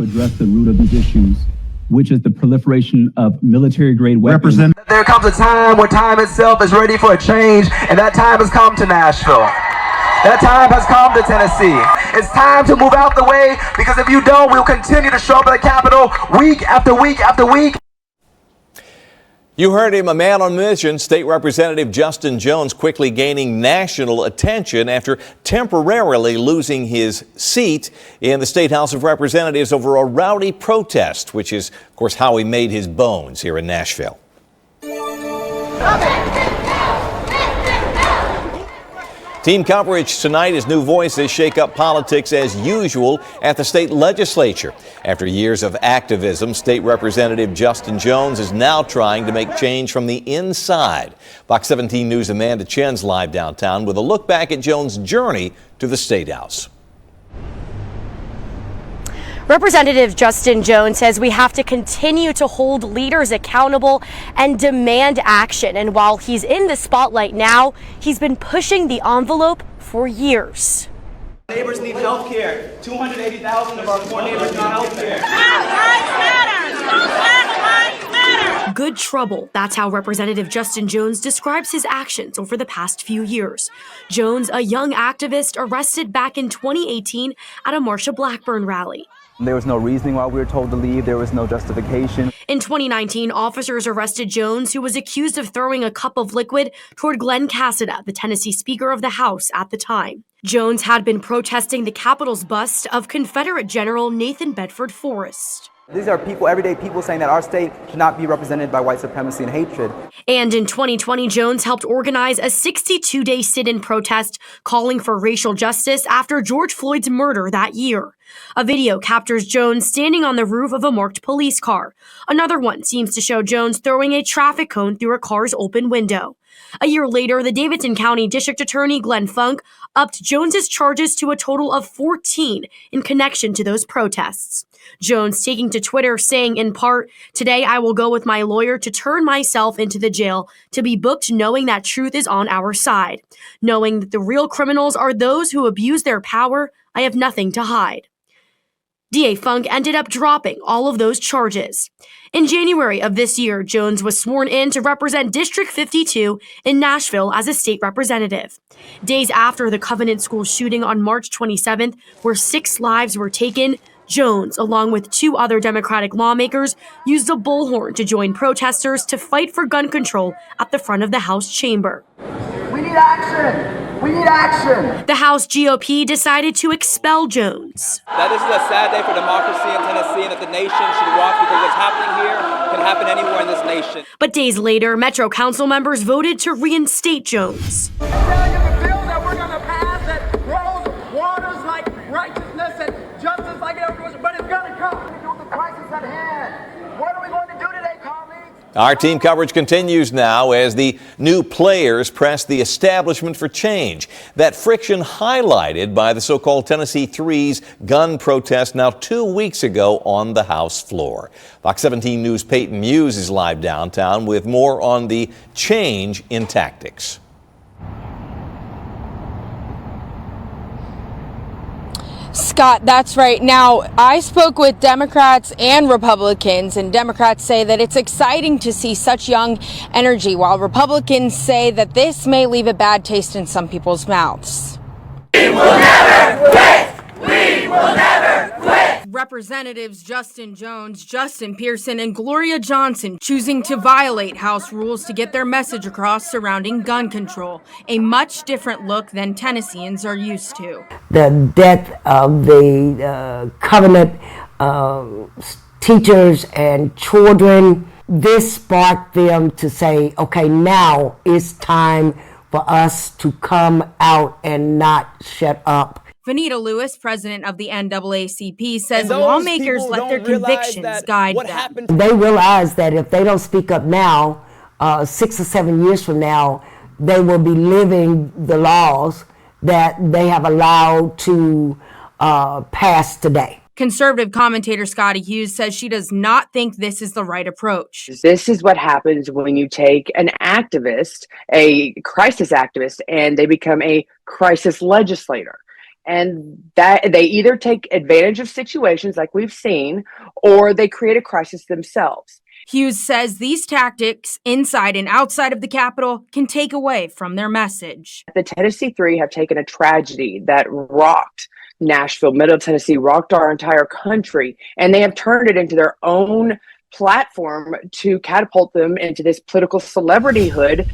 to address the root of these issues, which is the proliferation of military-grade weapons. There comes a time where time itself is ready for a change, and that time has come to Nashville. That time has come to Tennessee. It's time to move out the way, because if you don't, we'll continue to show up at the Capitol week after week after week. You heard him, a man on a mission. State Representative Justin Jones quickly gaining national attention after temporarily losing his seat in the State House of Representatives over a rowdy protest, which is, of course, how he made his bones here in Nashville. Team coverage tonight as new voices shake up politics as usual at the state legislature. After years of activism, State Representative Justin Jones is now trying to make change from the inside. Fox 17 News' Amanda Chen's live downtown with a look back at Jones' journey to the State House. Representative Justin Jones says we have to continue to hold leaders accountable and demand action. And while he's in the spotlight now, he's been pushing the envelope for years. Neighbors need health care. 280,000 of our poor neighbors need health care. Good trouble. That's how Representative Justin Jones describes his actions over the past few years. Jones, a young activist arrested back in 2018 at a Marsha Blackburn rally. There was no reasoning why we were told to leave. There was no justification. In 2019, officers arrested Jones, who was accused of throwing a cup of liquid toward Glen Casada, the Tennessee Speaker of the House at the time. Jones had been protesting the Capitol's bust of Confederate General Nathan Bedford Forrest. These are people, everyday people, saying that our state should not be represented by white supremacy and hatred. And in 2020, Jones helped organize a 62-day sit-in protest calling for racial justice after George Floyd's murder that year. A video captures Jones standing on the roof of a marked police car. Another one seems to show Jones throwing a traffic cone through a car's open window. A year later, the Davidson County District Attorney Glen Funk upped Jones's charges to a total of 14 in connection to those protests. Jones taking to Twitter saying in part, "Today I will go with my lawyer to turn myself into the jail, to be booked knowing that truth is on our side. Knowing that the real criminals are those who abuse their power, I have nothing to hide." DA Funk ended up dropping all of those charges. In January of this year, Jones was sworn in to represent District 52 in Nashville as a state representative. Days after the Covenant School shooting on March 27th, where 6 lives were taken, Jones, along with 2 other Democratic lawmakers, used a bullhorn to join protesters to fight for gun control at the front of the House chamber. We need action! We need action! The House GOP decided to expel Jones. That this is a sad day for democracy in Tennessee, and that the nation should watch, because what's happening here can happen anywhere in this nation. But days later, Metro Council members voted to reinstate Jones. I'm telling you, the bill that we're going to pass that grows waters like righteousness and justice like everyone, but it's going to come. We do the crisis at hand. What are we going to do today, colleagues? Our team coverage continues now as the new players press the establishment for change. That friction highlighted by the so-called Tennessee Three's gun protest now 2 weeks ago on the House floor. Fox 17 News' Peyton Muse is live downtown with more on the change in tactics. Scott, that's right. Now, I spoke with Democrats and Republicans, and Democrats say that it's exciting to see such young energy, while Republicans say that this may leave a bad taste in some people's mouths. We will never quit! We will never quit! Representatives Justin Jones, Pearson and Gloria Johnson choosing to violate House rules to get their message across surrounding gun control, a much different look than Tennesseans are used to. The death of the Covenant teachers and children, this sparked them to say, okay, now it's time for us to come out and not shut up. Vanita Lewis, president of the NAACP, says lawmakers let their convictions guide them. They realize that if they don't speak up now, 6 or 7 years from now, they will be living the laws that they have allowed to pass today. Conservative commentator Scotty Hughes says she does not think this is the right approach. This is what happens when you take an activist, a crisis activist, and they become a crisis legislator. And that they either take advantage of situations like we've seen, or they create a crisis themselves. Hughes says these tactics inside and outside of the Capitol can take away from their message. The Tennessee Three have taken a tragedy that rocked Nashville, Middle Tennessee, rocked our entire country, and they have turned it into their own platform to catapult them into this political celebrityhood.